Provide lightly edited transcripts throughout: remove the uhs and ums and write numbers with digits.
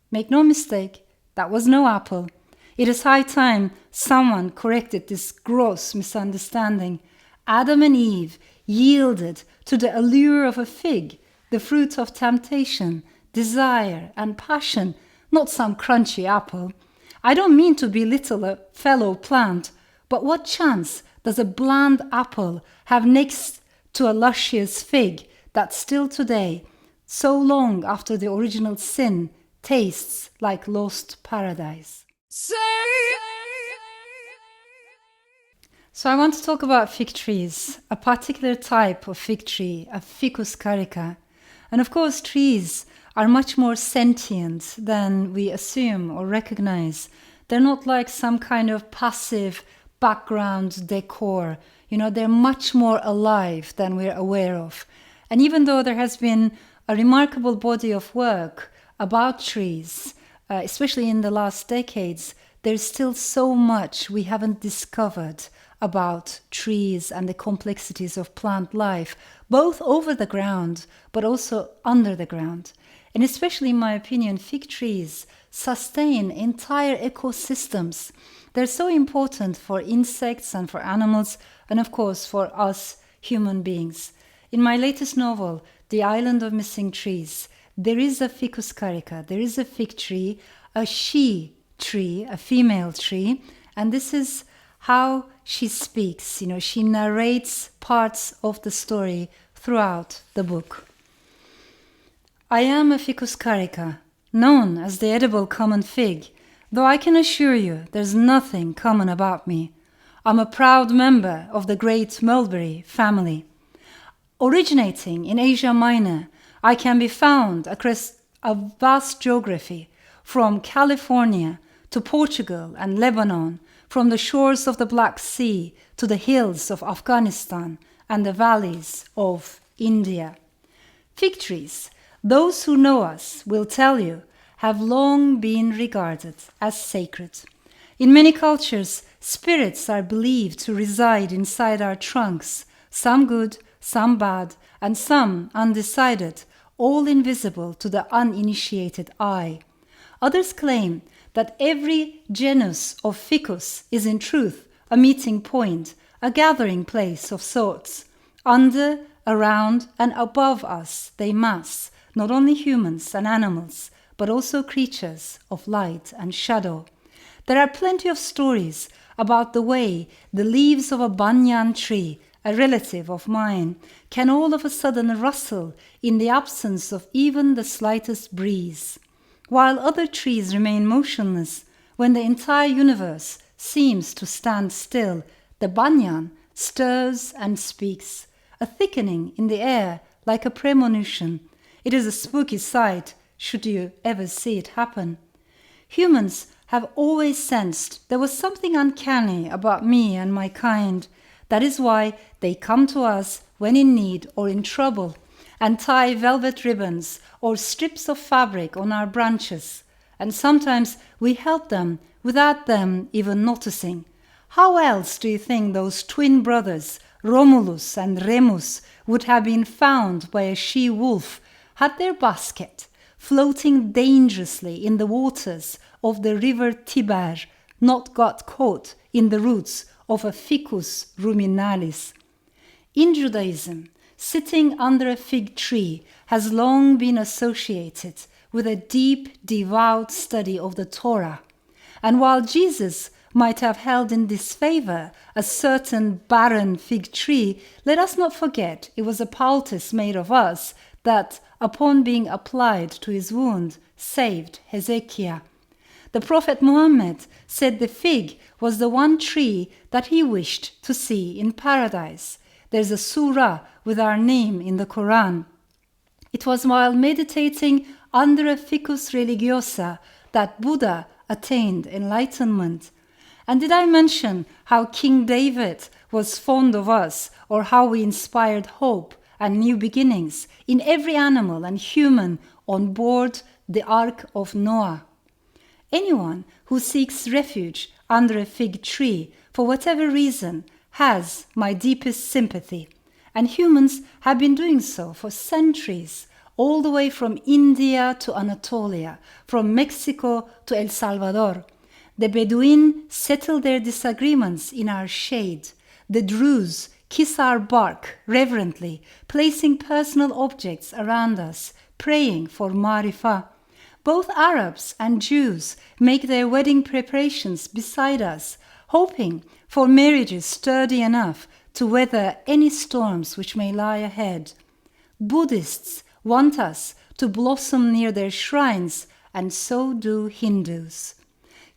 Make no mistake, that was no apple. It is high time someone corrected this gross misunderstanding. Adam and Eve yielded to the allure of a fig, the fruit of temptation, desire, and passion, not some crunchy apple. I don't mean to belittle a fellow plant, but what chance does a bland apple have next to a luscious fig that still today, so long after the original sin, tastes like lost paradise? So I want to talk about fig trees, a particular type of fig tree, a ficus carica. And of course, trees are much more sentient than we assume or recognize. They're not like some kind of passive background decor. They're much more alive than we're aware of. And even though there has been a remarkable body of work about trees, especially in the last decades, there's still so much we haven't discovered about trees and the complexities of plant life, both over the ground but also under the ground. And especially, in my opinion, fig trees sustain entire ecosystems. They're so important for insects and for animals, and of course for us human beings. In my latest novel, The Island of Missing Trees, there is a ficus carica, there is a fig tree, a she tree, a female tree, and this is how she speaks. She narrates parts of the story throughout the book. I am a ficus carica, known as the edible common fig, though I can assure you there's nothing common about me. I'm a proud member of the great mulberry family. Originating in Asia Minor, I can be found across a vast geography, from California to Portugal and Lebanon, from the shores of the Black Sea to the hills of Afghanistan and the valleys of India. Fig trees, those who know us will tell you, have long been regarded as sacred. In many cultures, spirits are believed to reside inside our trunks, some good, some bad, and some undecided, all invisible to the uninitiated eye. Others claim that every genus of ficus is in truth a meeting point, a gathering place of sorts. Under, around, and above us they mass, not only humans and animals, but also creatures of light and shadow. There are plenty of stories about the way the leaves of a banyan tree, a relative of mine, can all of a sudden rustle in the absence of even the slightest breeze, while other trees remain motionless. When the entire universe seems to stand still, the banyan stirs and speaks, a thickening in the air like a premonition. It is a spooky sight, should you ever see it happen. Humans have always sensed there was something uncanny about me and my kind. That is why they come to us when in need or in trouble, and tie velvet ribbons or strips of fabric on our branches, and sometimes we help them without them even noticing. How else do you think those twin brothers, Romulus and Remus, would have been found by a she-wolf had their basket, floating dangerously in the waters of the river Tiber, not got caught in the roots of a ficus ruminalis? In Judaism, sitting under a fig tree has long been associated with a deep, devout study of the Torah. And while Jesus might have held in disfavor a certain barren fig tree, let us not forget it was a poultice made of us that, upon being applied to his wound, saved Hezekiah. The Prophet Muhammad said the fig was the one tree that he wished to see in paradise. There's a surah with our name in the Quran. It was while meditating under a ficus religiosa that Buddha attained enlightenment. And did I mention how King David was fond of us, or how we inspired hope and new beginnings in every animal and human on board the Ark of Noah? Anyone who seeks refuge under a fig tree, for whatever reason, has my deepest sympathy. And humans have been doing so for centuries, all the way from India to Anatolia, from Mexico to El Salvador. The Bedouin settle their disagreements in our shade. The Druze kiss our bark reverently, placing personal objects around us, praying for Marifah. Both Arabs and Jews make their wedding preparations beside us, hoping for marriages sturdy enough to weather any storms which may lie ahead. Buddhists want us to blossom near their shrines, and so do Hindus.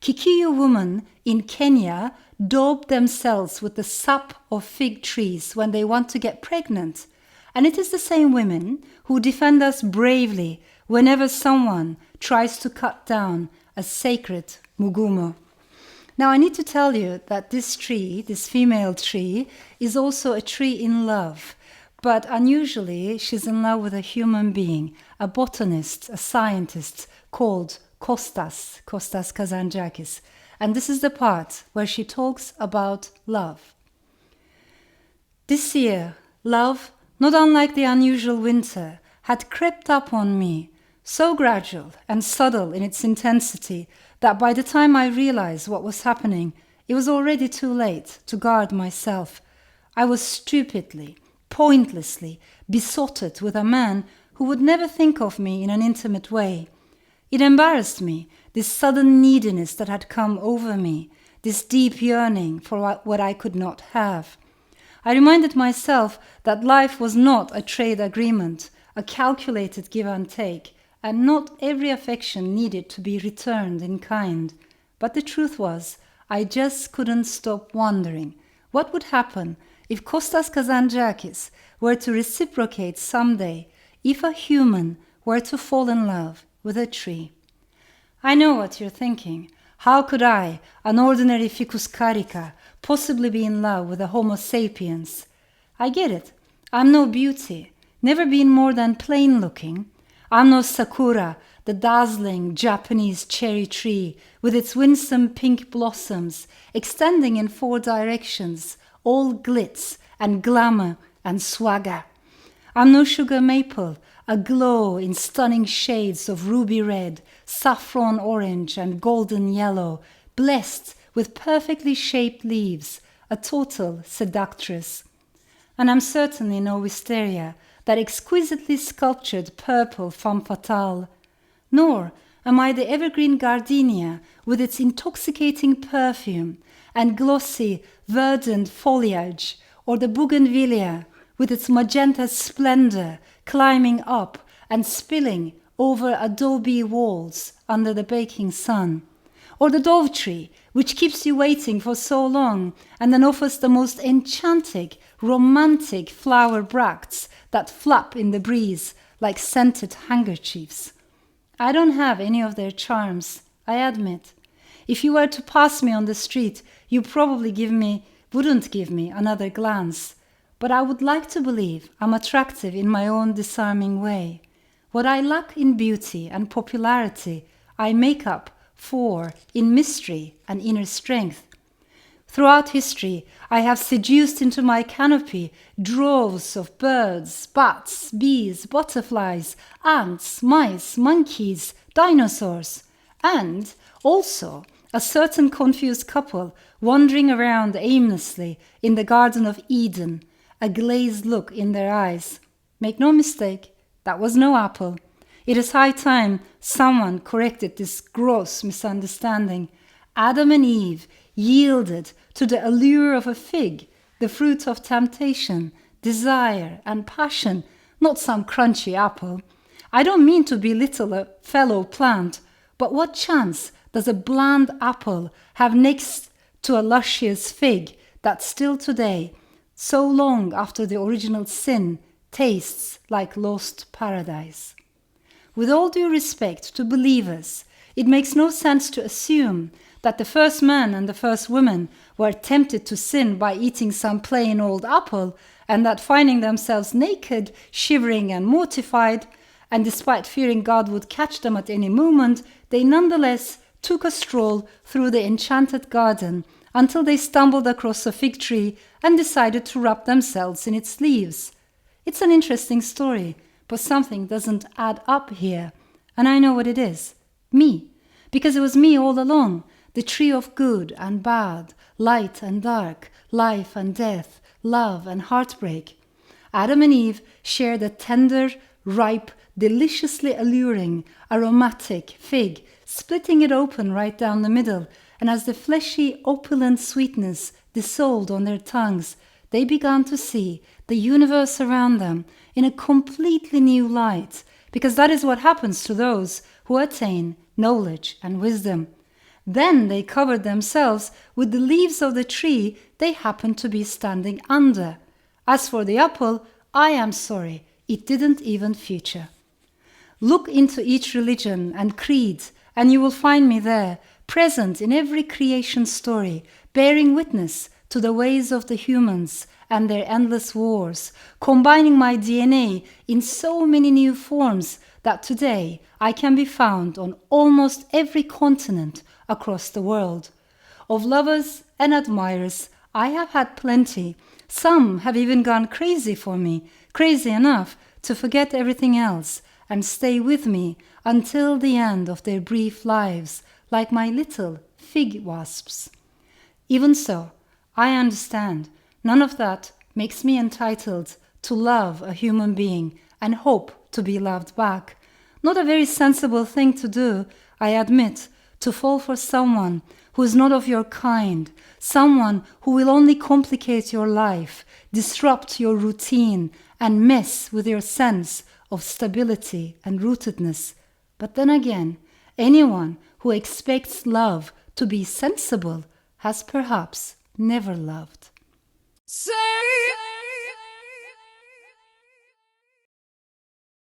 Kikuyu women in Kenya daub themselves with the sap of fig trees when they want to get pregnant, and it is the same women who defend us bravely whenever someone tries to cut down a sacred mugumo. Now I need to tell you that this tree, this female tree, is also a tree in love, but unusually she's in love with a human being, a botanist, a scientist called Kostas Kazantzakis. And this is the part where she talks about love. This year, love, not unlike the unusual winter, had crept up on me, so gradual and subtle in its intensity that by the time I realized what was happening, it was already too late to guard myself. I was stupidly, pointlessly besotted with a man who would never think of me in an intimate way. It embarrassed me, this sudden neediness that had come over me, this deep yearning for what I could not have. I reminded myself that life was not a trade agreement, a calculated give and take, and not every affection needed to be returned in kind. But the truth was, I just couldn't stop wondering what would happen if Kostas Kazantzakis were to reciprocate someday, if a human were to fall in love with a tree. I know what you're thinking. How could I, an ordinary ficus carica, possibly be in love with a Homo sapiens? I get it. I'm no beauty, never been more than plain looking. I'm no sakura, the dazzling Japanese cherry tree with its winsome pink blossoms extending in 4 directions, all glitz and glamour and swagger. I'm no sugar maple, aglow in stunning shades of ruby red, saffron orange and golden yellow, blessed with perfectly shaped leaves, a total seductress. And I'm certainly no wisteria, that exquisitely sculptured purple femme fatale. Nor am I the evergreen gardenia with its intoxicating perfume and glossy, verdant foliage, or the bougainvillea with its magenta splendor climbing up and spilling over adobe walls under the baking sun. Or the dove tree, which keeps you waiting for so long and then offers the most enchanting, romantic flower bracts that flap in the breeze like scented handkerchiefs. I don't have any of their charms, I admit. If you were to pass me on the street, you probably wouldn't give me another glance. But I would like to believe I'm attractive in my own disarming way. What I lack in beauty and popularity, I make up for in mystery and inner strength. Throughout history, I have seduced into my canopy droves of birds, bats, bees, butterflies, ants, mice, monkeys, dinosaurs, and also a certain confused couple wandering around aimlessly in the Garden of Eden, a glazed look in their eyes. Make no mistake, that was no apple. It is high time someone corrected this gross misunderstanding. Adam and Eve yielded to the allure of a fig, the fruit of temptation, desire, and passion, not some crunchy apple. I don't mean to belittle a fellow plant, but what chance does a bland apple have next to a luscious fig that still today, so long after the original sin, tastes like lost paradise? With all due respect to believers, it makes no sense to assume that the first man and the first woman were tempted to sin by eating some plain old apple, and that finding themselves naked, shivering and mortified, and despite fearing God would catch them at any moment, they nonetheless took a stroll through the enchanted garden until they stumbled across a fig tree and decided to wrap themselves in its leaves. It's an interesting story, but something doesn't add up here, and I know what it is. Me. Because it was me all along, the tree of good and bad, light and dark, life and death, love and heartbreak. Adam and Eve shared a tender, ripe, deliciously alluring, aromatic fig, splitting it open right down the middle, and as the fleshy, opulent sweetness dissolved on their tongues, they began to see the universe around them in a completely new light, because that is what happens to those who attain knowledge and wisdom. Then they covered themselves with the leaves of the tree they happened to be standing under. As for the apple, I am sorry, it didn't even feature. Look into each religion and creed, and you will find me there, present in every creation story, bearing witness to the ways of the humans and their endless wars, combining my DNA in so many new forms that today I can be found on almost every continent across the world. Of lovers and admirers, I have had plenty. Some have even gone crazy for me, crazy enough to forget everything else and stay with me until the end of their brief lives, like my little fig wasps. Even so, I understand none of that makes me entitled to love a human being and hope to be loved back. Not a very sensible thing to do, I admit, to fall for someone who is not of your kind, someone who will only complicate your life, disrupt your routine, and mess with your sense of stability and rootedness. But then again, anyone who expects love to be sensible has perhaps never loved. Say